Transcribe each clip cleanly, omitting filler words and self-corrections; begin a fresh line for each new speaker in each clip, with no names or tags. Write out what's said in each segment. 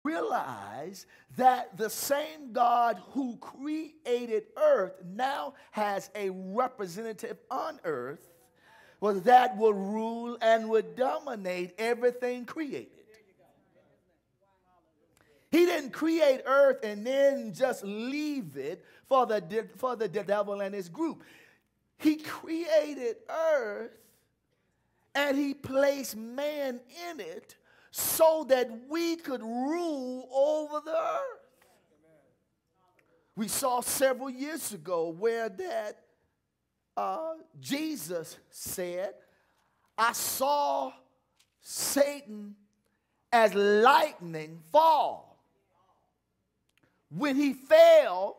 realize that the same God who created earth now has a representative on earth that will rule and would dominate everything created. He didn't create earth and then just leave it for the devil and his group. He created earth and he placed man in it so that we could rule over the earth. We saw several years ago where that Jesus said, I saw Satan as lightning fall. When he fell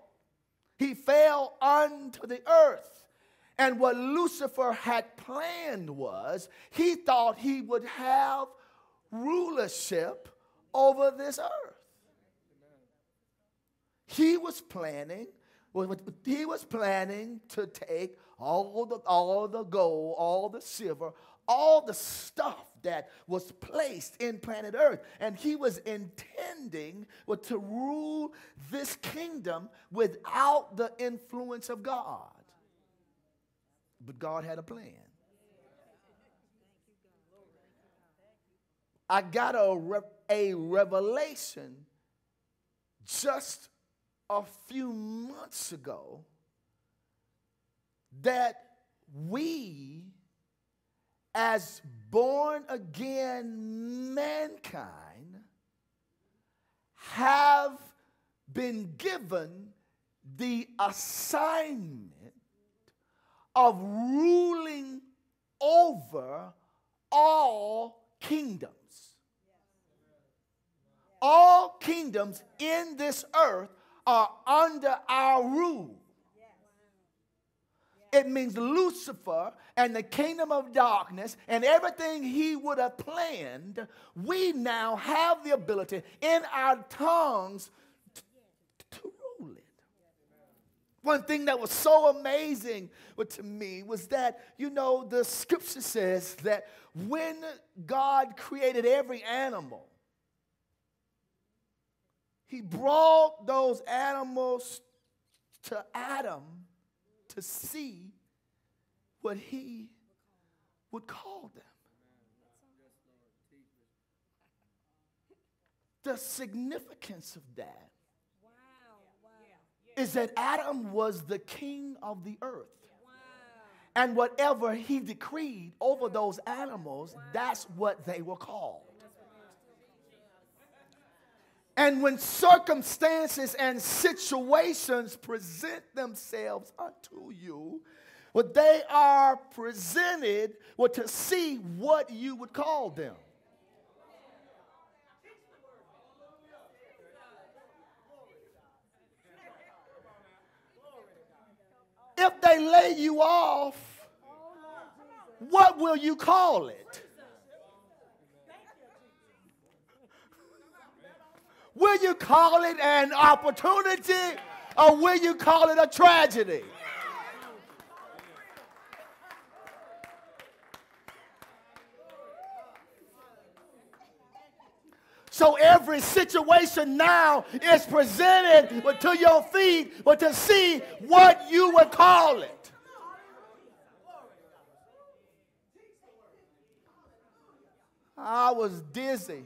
unto the earth. And what Lucifer had planned was, he thought he would have rulership over this earth. He was planning to take all the gold, all the silver, all the stuff that was placed in planet Earth. And he was intending to rule this kingdom without the influence of God. But God had a plan. I got a revelation just a few months ago that we, as born again mankind, have been given the assignment of ruling over all kingdoms. All kingdoms in this earth are under our rule. It means Lucifer and the kingdom of darkness and everything he would have planned, we now have the ability in our tongues to rule it. One thing that was so amazing to me was that, the scripture says that when God created every animal, he brought those animals to Adam to see what he would call them. The significance of that is that Adam was the king of the earth. And whatever he decreed over those animals, that's what they were called. And when circumstances and situations present themselves unto you, they are presented to see what you would call them. If they lay you off, what will you call it? Will you call it an opportunity or will you call it a tragedy? So every situation now is presented to your feet to see what you would call it. I was dizzy.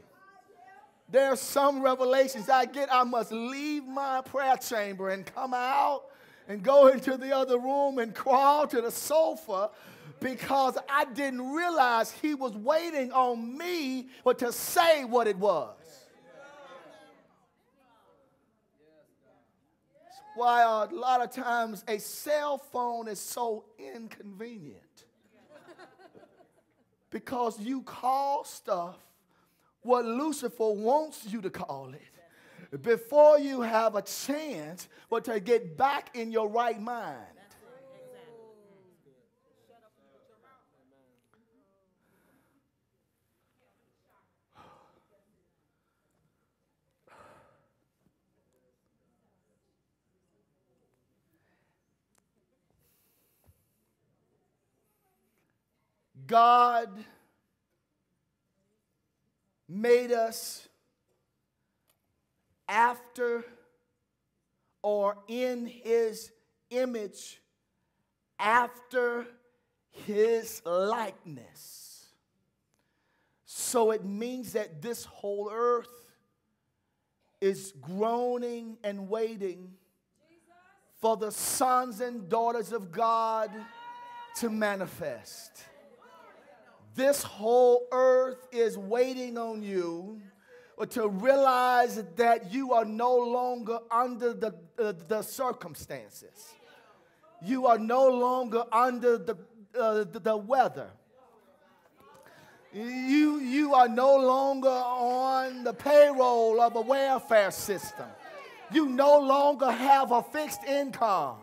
There are some revelations I get. I must leave my prayer chamber and come out and go into the other room and crawl to the sofa because I didn't realize he was waiting on me to say what it was. That's why a lot of times a cell phone is so inconvenient. Because you call stuff what Lucifer wants you to call it before you have a chance to get back in your right mind. God made us after or in his image, after his likeness. So it means that this whole earth is groaning and waiting for the sons and daughters of God to manifest. This whole earth is waiting on you to realize that you are no longer under the circumstances. You are no longer under the weather. You are no longer on the payroll of a welfare system. You no longer have a fixed income.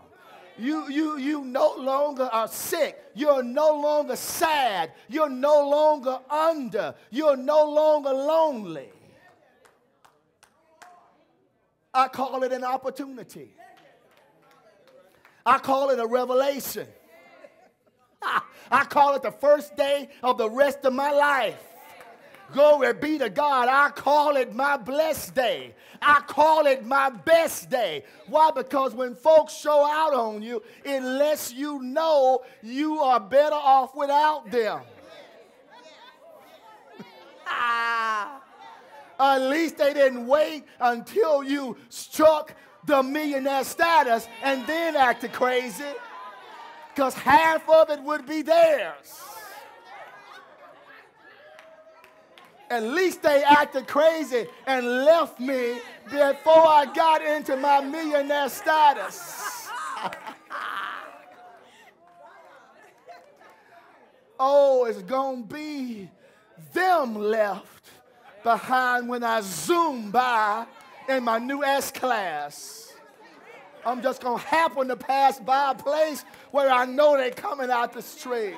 You no longer are sick. You're no longer sad. You're no longer under. You're no longer lonely. I call it an opportunity. I call it a revelation. I call it the first day of the rest of my life. Glory be to God. I call it my blessed day. I call it my best day. Why? Because when folks show out on you, it lets you know you are better off without them. At least they didn't wait until you struck the millionaire status and then acted crazy, because half of it would be theirs. At least they acted crazy and left me before I got into my millionaire status. Oh, it's going to be them left behind when I zoom by in my new S-Class. I'm just going to happen to pass by a place where I know they're coming out the street.